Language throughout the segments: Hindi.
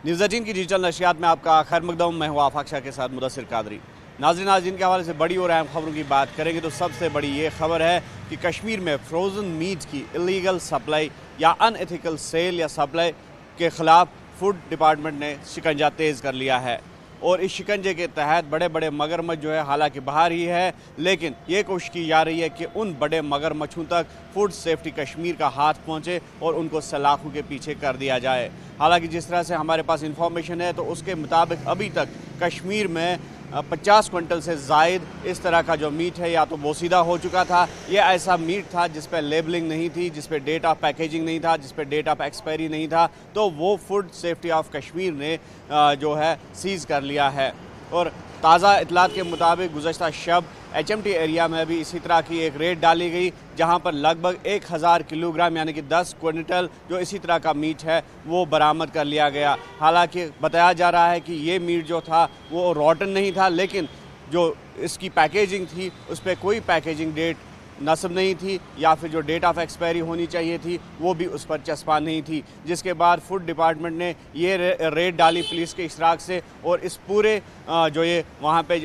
न्यूज़ 18 की डिजिटल नशियात में आपका खैर मकदम। मैं हूँ आफाक शाह के साथ मुदस्सिर कादरी। नाज़रीन, आज जिनके हवाले से बड़ी और अहम खबरों की बात करेंगे तो सबसे बड़ी ये खबर है कि कश्मीर में फ्रोज़न मीट की इलीगल सप्लाई या अनएथिकल सेल या सप्लाई के ख़िलाफ़ फूड डिपार्टमेंट ने शिकंजा तेज़ कर लिया है। और इस शिकंजे के तहत बड़े बड़े मगरमच्छ जो है हालांकि बाहर ही है, लेकिन ये कोशिश की जा रही है कि उन बड़े मगरमच्छों तक फूड सेफ्टी कश्मीर का हाथ पहुंचे और उनको सलाखों के पीछे कर दिया जाए। हालांकि जिस तरह से हमारे पास इंफॉर्मेशन है तो उसके मुताबिक अभी तक कश्मीर में 50 क्विंटल से ज़ायद इस तरह का जो मीट है या तो बोसीदा हो चुका था, ये ऐसा मीट था जिस पर लेबलिंग नहीं थी, जिस पर डेट ऑफ पैकेजिंग नहीं था, जिस पर डेट ऑफ एक्सपायरी नहीं था, तो वो फूड सेफ्टी ऑफ कश्मीर ने जो है सीज़ कर लिया है। और ताज़ा इतलात के मुताबिक गुज़श्ता शब HMT एरिया में भी इसी तरह की एक रेड डाली गई, जहां पर लगभग 1000 किलोग्राम यानी कि 10 क्विंटल जो इसी तरह का मीट है वो बरामद कर लिया गया। हालांकि बताया जा रहा है कि ये मीट जो था वो रॉटन नहीं था, लेकिन जो इसकी पैकेजिंग थी उस पर कोई पैकेजिंग डेट नस्ब नहीं थी या फिर जो डेट ऑफ एक्सपायरी होनी चाहिए थी वो भी उस पर चस्पा नहीं थी। जिसके बाद फूड डिपार्टमेंट ने ये रेड डाली पुलिस के इशराक से, और इस पूरे जो ये वहाँ पे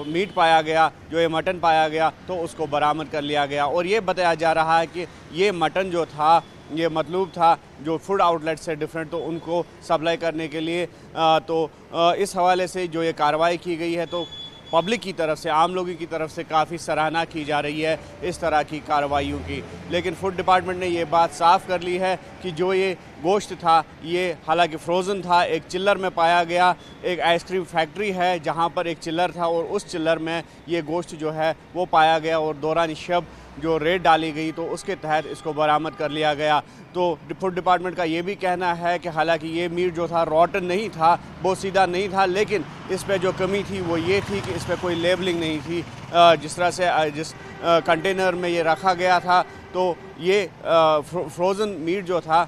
मीट पाया गया, जो ये मटन पाया गया, तो उसको बरामद कर लिया गया। और ये बताया जा रहा है कि ये मटन जो था ये मतलूब था जो फूड आउटलेट से डिफरेंट, तो उनको सप्लाई करने के लिए इस हवाले से जो ये कार्रवाई की गई है तो पब्लिक की तरफ से, आम लोगों की तरफ से काफ़ी सराहना की जा रही है इस तरह की कार्रवाइयों की। लेकिन फूड डिपार्टमेंट ने ये बात साफ़ कर ली है कि जो ये गोश्त था ये हालांकि फ्रोज़न था, एक चिल्लर में पाया गया। एक आइसक्रीम फैक्ट्री है जहाँ पर एक चिल्लर था और उस चिल्लर में ये गोश्त जो है वो पाया गया, और दौरान शब जो रेड डाली गई तो उसके तहत इसको बरामद कर लिया गया। तो फूड डिपार्टमेंट का ये भी कहना है कि हालांकि ये मीट जो था रॉटन नहीं था, बोसीदा नहीं था, लेकिन इस पर जो कमी थी वो ये थी कि इस पर कोई लेबलिंग नहीं थी। जिस तरह से जिस कंटेनर में ये रखा गया था तो ये फ्रोज़न मीट जो था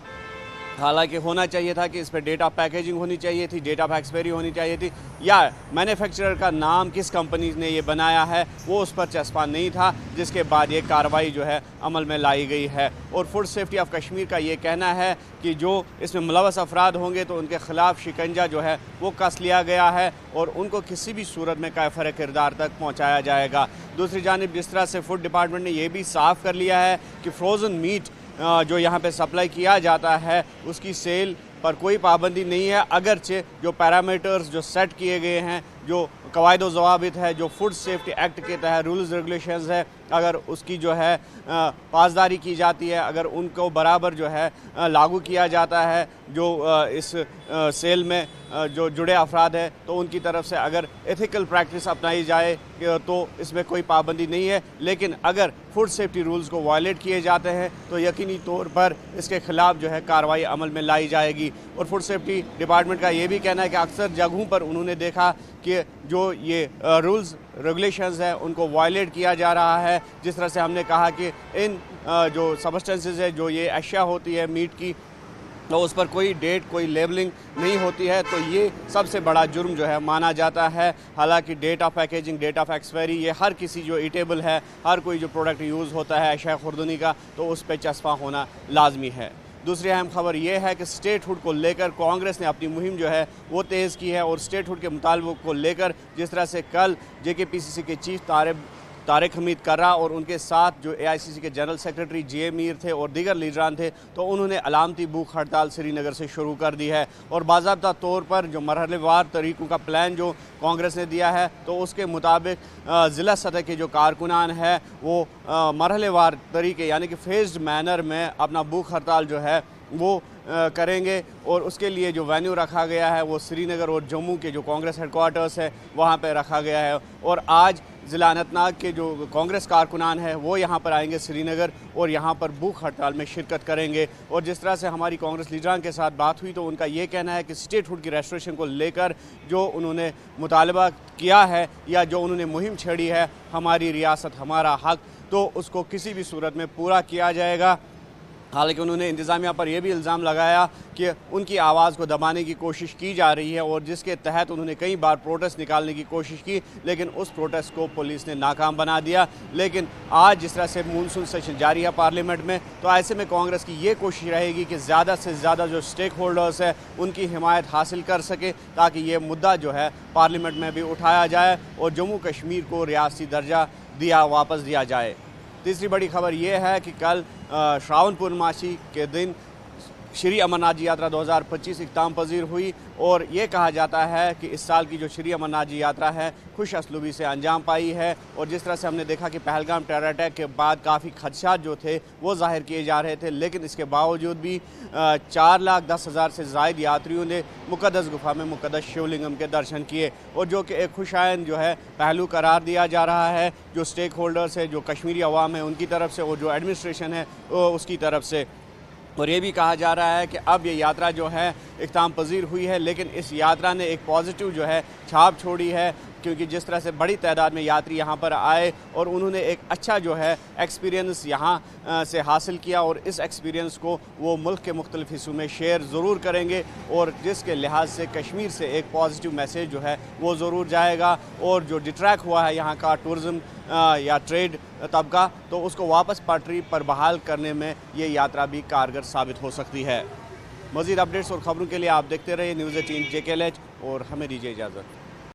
हालांकि होना चाहिए था कि इस पर डेट ऑफ पैकेजिंग होनी चाहिए थी, डेट ऑफ एक्सपायरी होनी चाहिए थी, या मैन्युफैक्चरर का नाम किस कंपनी ने ये बनाया है वो उस पर चस्पा नहीं था, जिसके बाद ये कार्रवाई जो है अमल में लाई गई है। और फूड सेफ्टी ऑफ कश्मीर का ये कहना है कि जो इसमें मुलव्वस अफराद होंगे तो उनके ख़िलाफ़ शिकंजा जो है वो कस लिया गया है और उनको किसी भी सूरत में काफ़िर किरदार तक पहुँचाया जाएगा। दूसरी जानिब जिस तरह से फूड डिपार्टमेंट ने यह भी साफ़ कर लिया है कि फ्रोज़न मीट जो यहाँ पे सप्लाई किया जाता है उसकी सेल पर कोई पाबंदी नहीं है, अगरचे जो पैरामीटर्स जो सेट किए गए हैं, जो कवायद व ज़वाबित है, जो फूड सेफ्टी एक्ट के तहत रूल्स रेगुलेशंस है, अगर उसकी जो है पासदारी की जाती है, अगर उनको बराबर जो है लागू किया जाता है, जो इस सेल में जो जुड़े अफराद हैं तो उनकी तरफ से अगर एथिकल प्रैक्टिस अपनाई जाए तो इसमें कोई पाबंदी नहीं है। लेकिन अगर फूड सेफ्टी रूल्स को वायलेट किए जाते हैं तो यकीनी तौर पर इसके ख़िलाफ़ जो है कार्रवाई अमल में लाई जाएगी। और फूड सेफ्टी डिपार्टमेंट का ये भी कहना है कि अक्सर जगहों पर उन्होंने देखा कि जो ये रूल्स रेगुलेशंस हैं उनको वायलेट किया जा रहा है। जिस तरह से हमने कहा कि इन जो सबस्टेंसेस है, जो ये अशिया होती है मीट की, तो उस पर कोई डेट, कोई लेबलिंग नहीं होती है, तो ये सबसे बड़ा जुर्म जो है माना जाता है। हालांकि date of packaging, date of expiry, ये हर किसी जो ईटेबल है, हर कोई जो प्रोडक्ट यूज़ होता है अशिया खुर्दनी का, तो उस पर चस्पा होना लाजमी है। दूसरी अहम खबर ये है कि स्टेटहुड को लेकर कांग्रेस ने अपनी मुहिम जो है वो तेज़ की है। और स्टेटहुड के मुतालबों को लेकर जिस तरह से कल JKPCC के चीफ तारिक हमीद कर्रा और उनके साथ जो AICC के जनरल सेक्रेटरी JA मीर थे और दीगर लीडरान थे, तो उन्होंने अलामती भूख हड़ताल श्रीनगर से शुरू कर दी है। और बाज़ाब्ता तौर पर जो मरहलेवार तरीक़ों का प्लान जो कांग्रेस ने दिया है तो उसके मुताबिक ज़िला सतह के जो कारकुनान है वो मरहलेवार तरीके यानी कि फेज्ड मैनर में अपना भूख हड़ताल जो है वो करेंगे। और उसके लिए जो वेन्यू रखा गया है वो श्रीनगर और जम्मू के जो कांग्रेस हेडक्वार्टर्स है वहाँ पे रखा गया है। और आज ज़िला अनंतनाग के जो कांग्रेस कारकुनान है वो यहाँ पर आएंगे श्रीनगर और यहाँ पर भूख हड़ताल में शिरकत करेंगे। और जिस तरह से हमारी कांग्रेस लीडरान के साथ बात हुई तो उनका ये कहना है कि स्टेटहुड की रेस्टोरेशन को लेकर जो उन्होंने मुतालबा किया है या जो उन्होंने मुहिम छेड़ी है, हमारी रियासत हमारा हक, तो उसको किसी भी सूरत में पूरा किया जाएगा। हालांकि उन्होंने इंतज़ामिया पर यह भी इल्ज़ाम लगाया कि उनकी आवाज़ को दबाने की कोशिश की जा रही है और जिसके तहत उन्होंने कई बार प्रोटेस्ट निकालने की कोशिश की, लेकिन उस प्रोटेस्ट को पुलिस ने नाकाम बना दिया। लेकिन आज जिस तरह से मानसून सेशन जारी है पार्लियामेंट में, तो ऐसे में कांग्रेस की ये कोशिश रहेगी कि ज़्यादा से ज़्यादा जो स्टेक होल्डर्स है उनकी हिमायत हासिल कर सके, ताकि ये मुद्दा जो है पार्लियामेंट में भी उठाया जाए और जम्मू कश्मीर को रियासती दर्जा वापस दिया जाए। तीसरी बड़ी खबर यह है कि कल श्रावण पूर्णमासी के दिन श्री अमरनाथ जी यात्रा 2025 इख्ताम पजीर हुई और ये कहा जाता है कि इस साल की जो श्री अमरनाथ जी यात्रा है खुश असलूबी से अंजाम पाई है। और जिस तरह से हमने देखा कि पहलगाम टेरर अटैक के बाद काफ़ी खदशात जो थे वो जाहिर किए जा रहे थे, लेकिन इसके बावजूद भी 4,10,000 से ज़ायद यात्रियों ने मुक़द्दस गुफा में मुक़द्दस शिवलिंगम के दर्शन किए और जो कि एक खुशायन जो है पहलू करार दिया जा रहा है, जो स्टेक होल्डर्स है, जो कश्मीरी अवाम है उनकी तरफ से और जो एडमिनिस्ट्रेशन है उसकी तरफ से। और ये भी कहा जा रहा है कि अब ये यात्रा जो है इख्ताम पजीर हुई है, लेकिन इस यात्रा ने एक पॉजिटिव जो है छाप छोड़ी है, क्योंकि जिस तरह से बड़ी तादाद में यात्री यहाँ पर आए और उन्होंने एक अच्छा जो है एक्सपीरियंस यहाँ से हासिल किया और इस एक्सपीरियंस को वो मुल्क के मुख्तलिफ हिस्सों में शेयर ज़रूर करेंगे और जिसके लिहाज से कश्मीर से एक पॉजिटिव मैसेज जो है वो ज़रूर जाएगा और जो डिट्रैक हुआ है यहाँ का टूरिज़म या ट्रेड तबका, तो उसको वापस पटरी पर बहाल करने में ये यात्रा भी कारगर साबित हो सकती है। मज़ीद अपडेट्स और ख़बरों के लिए आप देखते रहिए न्यूज़ 18 JKLH और हमें दीजिए इजाज़त।